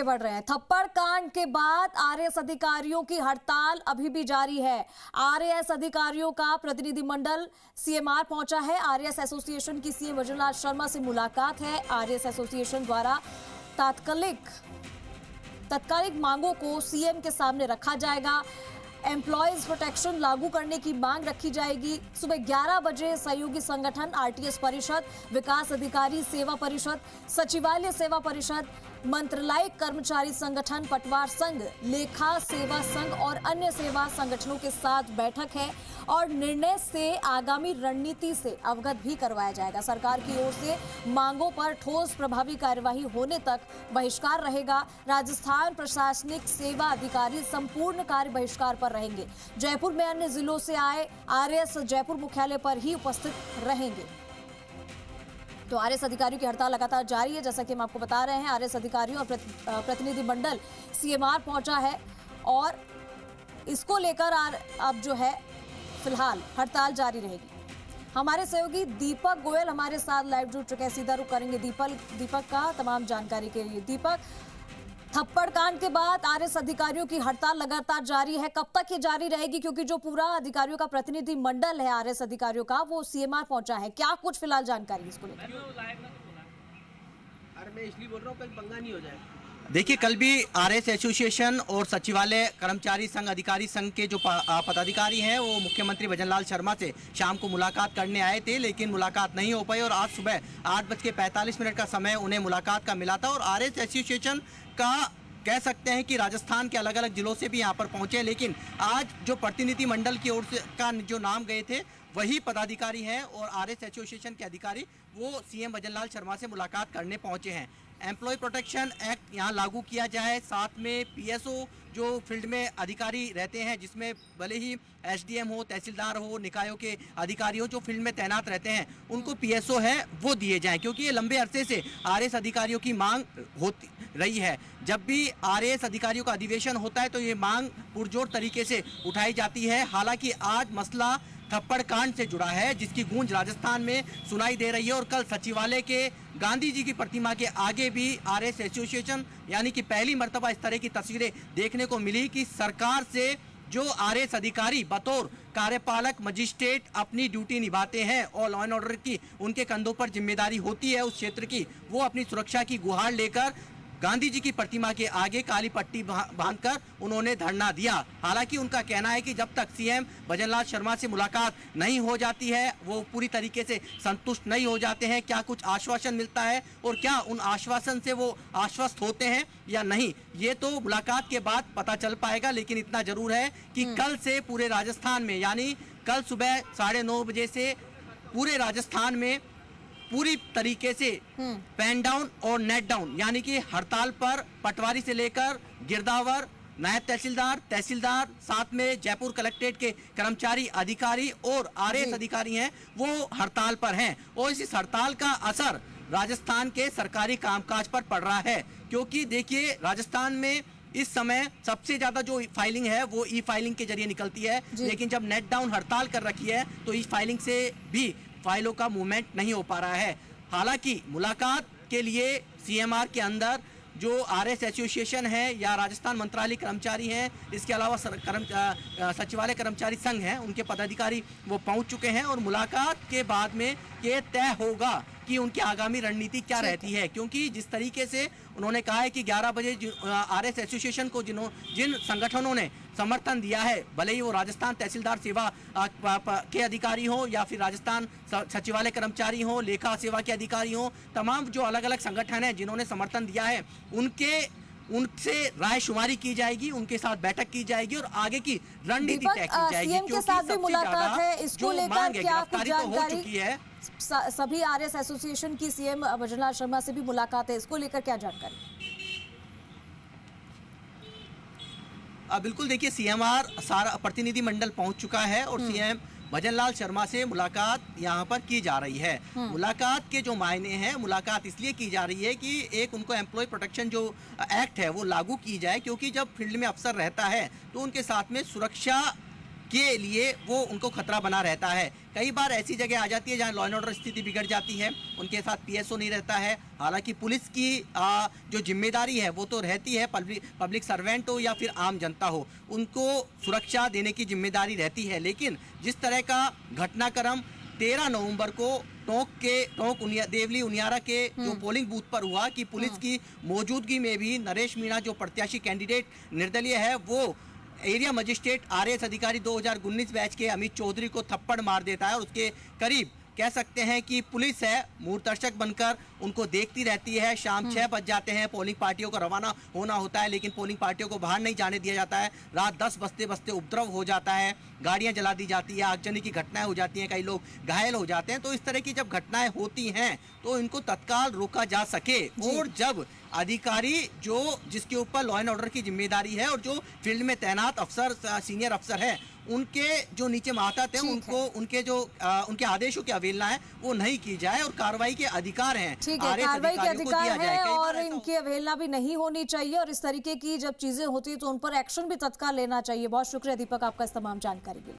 बढ़ रहे हैं। थप्पड़ कांड के बाद आरएएस अधिकारियों की हड़ताल अभी भी जारी है। आरएएस अधिकारियों का प्रतिनिधिमंडल सीएमआर पहुंचा है। आरएएस एसोसिएशन की सीएम भजनलाल शर्मा से मुलाकात है। आरएएस एसोसिएशन द्वारा तात्कालिक मांगों को सीएम के सामने रखा जाएगा। एम्प्लॉयज प्रोटेक्शन लागू करने की मांग रखी जाएगी। सुबह 11 बजे सहयोगी संगठन आरटीएस परिषद, विकास अधिकारी सेवा परिषद, सचिवालय सेवा परिषद, मंत्रालय कर्मचारी संगठन, पटवार संघ, लेखा सेवा संघ और अन्य सेवा संगठनों के साथ बैठक है और निर्णय से आगामी रणनीति से अवगत भी करवाया जाएगा। सरकार की ओर से मांगों पर ठोस प्रभावी कार्यवाही होने तक बहिष्कार रहेगा। राजस्थान प्रशासनिक सेवा अधिकारी संपूर्ण कार्य बहिष्कार पर रहेंगे। जयपुर में अन्य जिलों से आए आरएएस जयपुर मुख्यालय पर ही उपस्थित रहेंगे। तो आरएएस अधिकारियों की हड़ताल लगातार जारी है। जैसा कि हम आपको बता रहे हैं, आरएएस अधिकारियों और प्रतिनिधिमंडल सीएमआर पहुंचा है और इसको लेकर अब जो है फिलहाल हड़ताल जारी रहेगी। हमारे सहयोगी दीपक गोयल हमारे साथ लाइव जुड़ चुके हैं। सीधा रुख करेंगे दीपक का तमाम जानकारी के लिए। दीपक, थप्पड़ कांड के बाद आरएएस अधिकारियों की हड़ताल लगातार जारी है, कब तक ये जारी रहेगी? क्योंकि जो पूरा अधिकारियों का प्रतिनिधि मंडल है आरएएस अधिकारियों का, वो सीएमआर पहुंचा है। क्या कुछ फिलहाल जानकारी इसको लेकर? अरे मैं इसलिए बोल रहा हूँ, कल पंगा नहीं हो जाए। देखिए, कल भी आरएएस एसोसिएशन और सचिवालय कर्मचारी संघ अधिकारी संघ के जो पदाधिकारी हैं वो मुख्यमंत्री भजनलाल शर्मा से शाम को मुलाकात करने आए थे, लेकिन मुलाकात नहीं हो पाई और आज सुबह 8:45 का समय उन्हें मुलाकात का मिला था। और आरएएस एसोसिएशन का कह सकते हैं कि राजस्थान के अलग अलग जिलों से भी यहाँ पर पहुंचे, लेकिन आज जो प्रतिनिधि मंडल की ओर से का जो नाम गए थे वही पदाधिकारी हैं और आरएएस एसोसिएशन के अधिकारी वो सीएम भजनलाल शर्मा से मुलाकात करने पहुंचे हैं। एम्प्लॉय प्रोटेक्शन एक्ट यहाँ लागू किया जाए, साथ में पीएसओ जो फील्ड में अधिकारी रहते हैं, जिसमें भले ही एसडीएम हो, तहसीलदार हो, निकायों के अधिकारी हो जो फील्ड में तैनात रहते हैं, उनको पीएसओ है वो दिए जाएं, क्योंकि ये लंबे अरसे से आरएएस अधिकारियों की मांग होती रही है। जब भी आरएएस अधिकारियों का अधिवेशन होता है तो ये मांग पुरजोर तरीके से उठाई जाती है। हालांकि आज मसला थप्पड़ कांड से जुड़ा है, जिसकी गूंज राजस्थान में सुनाई दे रही है और कल सचिवालय के गांधी जी की प्रतिमा के आगे भी आरएएस एसोसिएशन यानी कि पहली मर्तबा इस तरह की तस्वीरें देखने को मिली कि सरकार से जो आरएएस अधिकारी बतौर कार्यपालक मजिस्ट्रेट अपनी ड्यूटी निभाते हैं और लॉ एंड ऑर्डर की उनके कंधों पर जिम्मेदारी होती है उस क्षेत्र की, वो अपनी सुरक्षा की गुहार लेकर गांधी जी की प्रतिमा के आगे काली पट्टी बांधकर उन्होंने धरना दिया। हालांकि उनका कहना है कि जब तक सीएम भजनलाल शर्मा से मुलाकात नहीं हो जाती है वो पूरी तरीके से संतुष्ट नहीं हो जाते हैं। क्या कुछ आश्वासन मिलता है और क्या उन आश्वासन से वो आश्वस्त होते हैं या नहीं, ये तो मुलाकात के बाद पता चल पाएगा। लेकिन इतना जरूर है कि कल से पूरे राजस्थान में यानी कल सुबह 9:30 बजे से पूरे राजस्थान में पूरी तरीके से पेन डाउन और नेट डाउन यानी कि हड़ताल पर पटवारी से लेकर गिरदावर, नायब तहसीलदार, साथ में जयपुर कलेक्ट्रेट के कर्मचारी अधिकारी और आरएएस अधिकारी हैं वो हड़ताल पर हैं। और इस हड़ताल का असर राजस्थान के सरकारी कामकाज पर पड़ रहा है, क्योंकि देखिए राजस्थान में इस समय सबसे ज्यादा जो फाइलिंग है वो ई फाइलिंग के जरिए निकलती है, लेकिन जब नेट डाउन हड़ताल कर रखी है तो ई फाइलिंग से भी फाइलों का मूवमेंट नहीं हो पा रहा है। हालांकि मुलाकात के लिए सीएमआर के अंदर जो आरएएस एसोसिएशन है या राजस्थान मंत्रालय कर्मचारी हैं, इसके अलावा सचिवालय कर्मचारी संघ हैं, उनके पदाधिकारी वो पहुंच चुके हैं और मुलाकात के बाद में ये तय होगा कि उनकी आगामी रणनीति क्या रहती है। क्योंकि जिस तरीके से उन्होंने कहा है कि 11 बजे आरएएस एसोसिएशन को जिन संगठनों ने समर्थन दिया है, भले ही वो राजस्थान तहसीलदार सेवा के अधिकारी हो या फिर राजस्थान सचिवालय कर्मचारी हो, लेखा सेवा के अधिकारी हो, तमाम जो अलग अलग संगठन हैं जिन्होंने समर्थन दिया है उनसे राय शुमारी की जाएगी, उनके साथ बैठक की जाएगी और आगे की रणनीति तय की जाएगी। सीएम के साथ भी मुलाकात है, इसको लेकर क्या कुछ जानकारी हो चुकी है? सभी आरएएस एसोसिएशन की सीएम भजनलाल शर्मा से भी मुलाकात है, इसको लेकर क्या जानकारी? बिल्कुल, देखिए सीएमआर सारा प्रतिनिधि मंडल पहुंच चुका है और सीएम भजनलाल शर्मा से मुलाकात यहाँ पर की जा रही है। मुलाकात के जो मायने हैं, मुलाकात इसलिए की जा रही है कि एक उनको एम्प्लॉय प्रोटेक्शन जो एक्ट है वो लागू की जाए, क्योंकि जब फील्ड में अफसर रहता है तो उनके साथ में सुरक्षा के लिए वो उनको खतरा बना रहता है। कई बार ऐसी जगह आ जाती है जहां लॉ एंड ऑर्डर स्थिति बिगड़ जाती है, उनके साथ पीएसओ नहीं रहता है। हालांकि पुलिस की जो जिम्मेदारी है वो तो रहती है, पब्लिक सर्वेंट हो या फिर आम जनता हो, उनको सुरक्षा देने की जिम्मेदारी रहती है। लेकिन जिस तरह का घटनाक्रम 13 नवंबर को देवली उनियारा के जो पोलिंग बूथ पर हुआ कि पुलिस की मौजूदगी में भी नरेश मीणा जो प्रत्याशी कैंडिडेट निर्दलीय है वो एरिया मजिस्ट्रेट आरएएस अधिकारी 2019 बैच के अमित चौधरी को थप्पड़ मार देता है और उसके करीब कह सकते हैं कि पुलिस है मूर्तदर्शक बनकर उनको देखती रहती है। शाम 6 बज जाते हैं, पोलिंग पार्टियों को रवाना होना होता है, लेकिन पोलिंग पार्टियों को बाहर नहीं जाने दिया जाता है। रात 10 बजते बजते उपद्रव हो जाता है, गाड़ियां जला दी जाती है, आगजनी की घटनाएं हो जाती हैं, कई लोग घायल हो जाते हैं। तो इस तरह की जब घटनाएं होती हैं तो इनको तत्काल रोका जा सके, और जब अधिकारी जिसके ऊपर लॉ एंड ऑर्डर की जिम्मेदारी है और जो फील्ड में तैनात अफसर सीनियर अफसर है उनके जो नीचे मातहत हैं उनको उनके आदेशों की अवहेलना है वो नहीं की जाए और कार्रवाई के अधिकार हैं। ठीक है, कार्रवाई के अधिकार है और इनकी अवहेलना भी नहीं होनी चाहिए और इस तरीके की जब चीजें होती है तो उन पर एक्शन भी तत्काल लेना चाहिए। बहुत शुक्रिया दीपक आपका इस तमाम जानकारी के लिए।